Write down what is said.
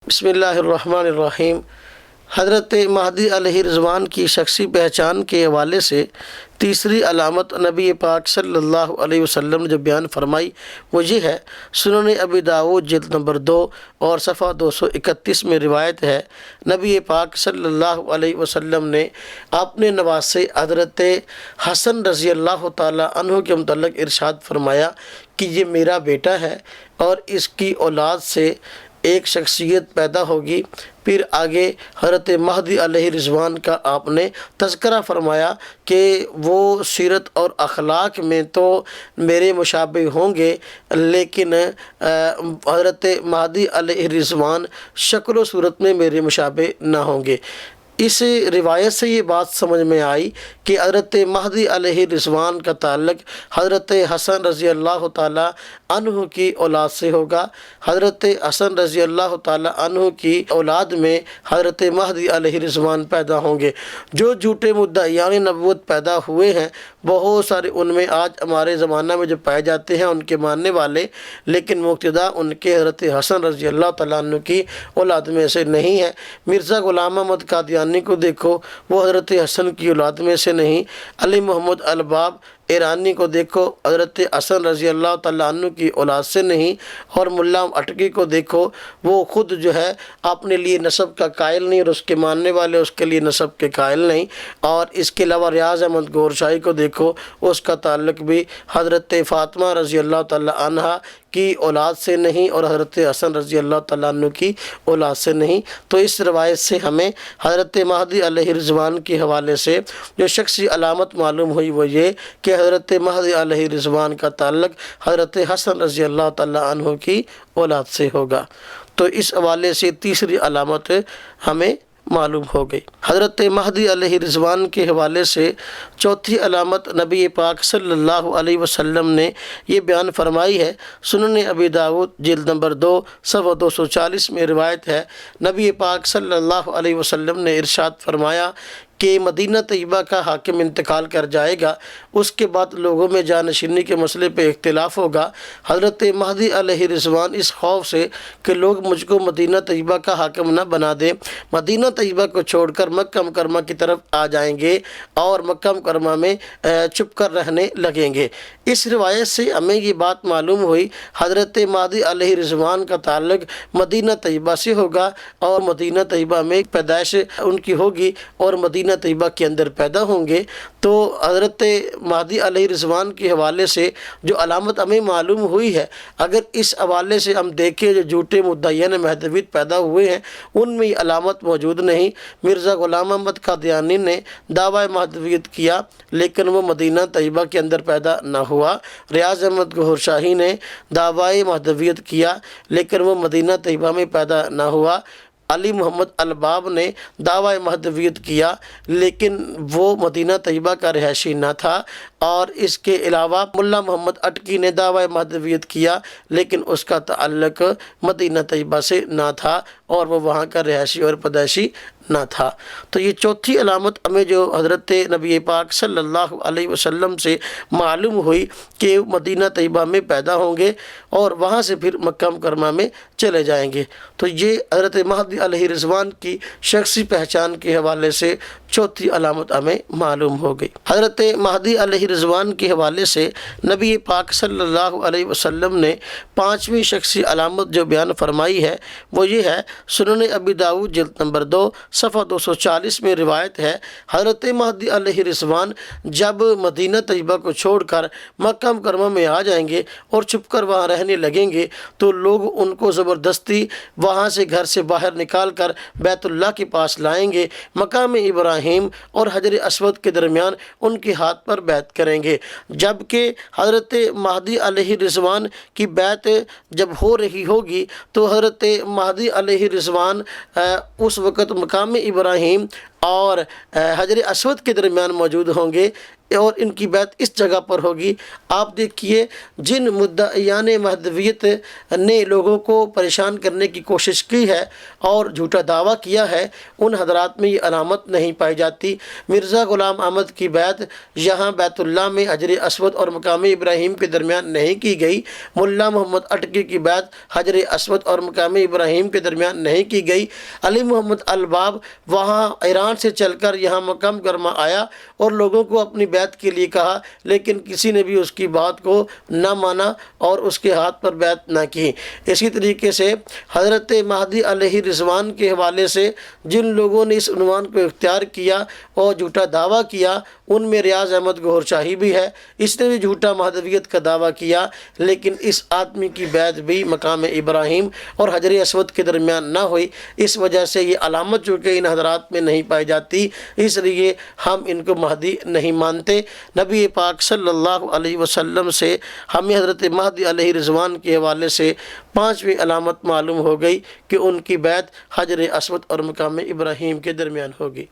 بسم اللہ الرحمن الرحیم۔ حضرت مہدی علیہ رضوان کی شخصی پہچان کے حوالے سے تیسری علامت نبی پاک صلی اللہ علیہ وسلم نے جو بیان فرمائی وہ یہ ہے۔ سنن ابی داؤد جلد نمبر 2 اور صفحہ 231 میں روایت ہے، نبی پاک صلی اللہ علیہ وسلم نے اپنے نواسے حضرت حسن رضی اللہ تعالی عنہ کے متعلق ارشاد فرمایا کہ یہ میرا بیٹا ہے اور اس کی اولاد سے ایک شخصیت پیدا ہوگی۔ پھر آگے حضرت مہدی علیہ رضوان کا آپ نے تذکرہ فرمایا کہ وہ سیرت اور اخلاق میں تو میرے مشابہ ہوں گے، لیکن حضرت مہدی علیہ رضوان شکل و صورت میں میرے مشابہ نہ ہوں گے۔ اس روایت سے یہ بات سمجھ میں آئی کہ حضرت مہدی علیہ رضوان کا تعلق حضرت حسن رضی اللہ تعالی عنہ کی اولاد سے ہوگا۔ حضرت حسن رضی اللہ تعالی عنہ کی اولاد میں حضرت مہدی علیہ رضوان پیدا ہوں گے۔ جو جھوٹے مدعیان نبوت پیدا ہوئے ہیں بہت سارے ان میں آج ہمارے زمانہ میں جو پائے جاتے ہیں ان کے ماننے والے، لیکن مقتدا ان کے حضرت حسن رضی اللہ تعالیٰ عنہ کی اولاد میں سے نہیں ہے۔ مرزا غلام احمد قادیانی کو دیکھو، وہ حضرت حسن کی اولاد میں سے نہیں۔ علی محمد الباب ایرانی کو دیکھو، حضرت حسن رضی اللہ تعالیٰ عنہ کی اولاد سے نہیں۔ اور ملا اٹکی کو دیکھو، وہ خود جو ہے اپنے لیے نسب کا قائل نہیں اور اس کے ماننے والے اس کے لیے نسب کے قائل نہیں۔ اور اس کے علاوہ ریاض احمد گور شاہی کو دیکھو، اس کا تعلق بھی حضرت فاطمہ رضی اللہ تعالیٰ عنہ کی اولاد سے نہیں اور حضرت حسن رضی اللہ تعالیٰ عنہ کی اولاد سے نہیں۔ تو اس روایت سے ہمیں حضرت مہدی علیہ رضوان کے حوالے سے جو شخصی علامت معلوم ہوئی وہ یہ کہ حضرت مہدی علیہ رضوان کا تعلق حضرت حسن رضی اللہ تعالیٰ عنہ کی اولاد سے ہوگا۔ تو اس حوالے سے تیسری علامت ہمیں معلوم ہو گئی۔ حضرت مہدی علیہ رضوان کے حوالے سے چوتھی علامت نبی پاک صلی اللہ علیہ وسلم نے یہ بیان فرمائی ہے۔ سنن ابی داؤد جلد نمبر 2 صفحہ 240 میں روایت ہے، نبی پاک صلی اللہ علیہ وسلم نے ارشاد فرمایا کہ مدینہ طیبہ کا حاکم انتقال کر جائے گا، اس کے بعد لوگوں میں جانشینی کے مسئلے پہ اختلاف ہوگا۔ حضرت مہدی علیہ رضوان اس خوف سے کہ لوگ مجھ کو مدینہ طیبہ کا حاکم نہ بنا دیں، مدینہ طیبہ کو چھوڑ کر مکہ مکرمہ کی طرف آ جائیں گے اور مکہ مکرمہ میں چھپ کر رہنے لگیں گے۔ اس روایت سے ہمیں یہ بات معلوم ہوئی حضرت مہدی علیہ رضوان کا تعلق مدینہ طیبہ سے ہوگا اور مدینہ طیبہ میں پیدائش ان کی ہوگی اور مدینہ طیبہ کے اندر پیدا ہوں گے۔ تو حضرت مہدی علیہ رضوان کے حوالے سے جو علامت ہمیں معلوم ہوئی ہے، اگر اس حوالے سے ہم دیکھیں جو جھوٹے مدعیان مہدویت پیدا ہوئے ہیں ان میں یہ علامت موجود نہیں۔ مرزا غلام احمد قادیانی نے دعویٰ مہدویت کیا لیکن وہ مدینہ طیبہ کے اندر پیدا نہ ہوا۔ ریاض احمد گور شاہی نے دعویٰ مہدویت کیا لیکن وہ مدینہ طیبہ میں پیدا نہ ہوا۔ علی محمد الباب نے دعویٰ مہدویت کیا لیکن وہ مدینہ طیبہ کا رہائشی نہ تھا۔ اور اس کے علاوہ ملا محمد اٹکی نے دعویٰ مہدویت کیا لیکن اس کا تعلق مدینہ طیبہ سے نہ تھا اور وہ وہاں کا رہائشی اور پیدائشی نہ تھا۔ تو یہ چوتھی علامت ہمیں جو حضرت نبی پاک صلی اللہ علیہ وسلم سے معلوم ہوئی کہ مدینہ طیبہ میں پیدا ہوں گے اور وہاں سے پھر مکہ مکرمہ میں چلے جائیں گے۔ تو یہ حضرت مہدی علیہ رضوان کی شخصی پہچان کے حوالے سے چوتھی علامت ہمیں معلوم ہو گئی۔ حضرت مہدی علیہ رضوان کے حوالے سے نبی پاک صلی اللہ علیہ وسلم نے پانچویں شخصی علامت جو بیان فرمائی ہے وہ یہ ہے۔ سنن ابی داؤد جلد نمبر 2 صفحہ 240 میں روایت ہے، حضرت مہدی علیہ رضوان جب مدینہ طیبہ کو چھوڑ کر مکہ مکرمہ میں آ جائیں گے اور چھپ کر وہاں رہنے لگیں گے تو لوگ ان کو زبردستی وہاں سے گھر سے باہر نکال کر بیت اللہ کے پاس لائیں گے، مقام ابراہیم اور حجر اسود کے درمیان ان کے ہاتھ پر بیعت کریں گے۔ جبکہ حضرت مہدی علیہ رضوان کی بیعت جب ہو رہی ہوگی تو حضرت مہدی علیہ رضوان اس وقت مقام ابراہیم اور حجر اسود کے درمیان موجود ہوں گے اور ان کی بیعت اس جگہ پر ہوگی۔ آپ دیکھیے جن مدعیان مہدویت نے لوگوں کو پریشان کرنے کی کوشش کی ہے اور جھوٹا دعویٰ کیا ہے، ان حضرات میں یہ علامت نہیں پائی جاتی۔ مرزا غلام احمد کی بیعت یہاں بیت اللہ میں حجر اسود اور مقام ابراہیم کے درمیان نہیں کی گئی۔ ملا محمد اٹکی کی بیعت حجر اسود اور مقام ابراہیم کے درمیان نہیں کی گئی۔ علی محمد الباب وہاں ایران سے چل کر یہاں مقام گرما آیا اور لوگوں کو اپنی بیعت کے لیے کہا، لیکن کسی نے بھی اس کی بات کو نہ مانا اور اس کے ہاتھ پر بیعت نہ کی۔ اسی طریقے سے حضرت مہدی علیہ رضوان کے حوالے سے جن لوگوں نے اس عنوان کو اختیار کیا اور جھوٹا دعویٰ کیا، ان میں ریاض احمد گوہر شاہی بھی ہے۔ اس نے بھی جھوٹا مہدویت کا دعویٰ کیا، لیکن اس آدمی کی بیعت بھی مقام ابراہیم اور حجر اسود کے درمیان نہ ہوئی۔ اس وجہ سے یہ علامت جو کہ ان حضرات میں نہیں پائی جاتی، اس لیے ہم ان کو مہدی نہیں مانتے۔ نبی پاک صلی اللہ علیہ وسلم سے ہمیں حضرت مہدی علیہ رضوان کے حوالے سے 5ویں علامت معلوم ہو گئی کہ ان کی بیعت حجر اسود اور مقام ابراہیم کے درمیان ہوگی۔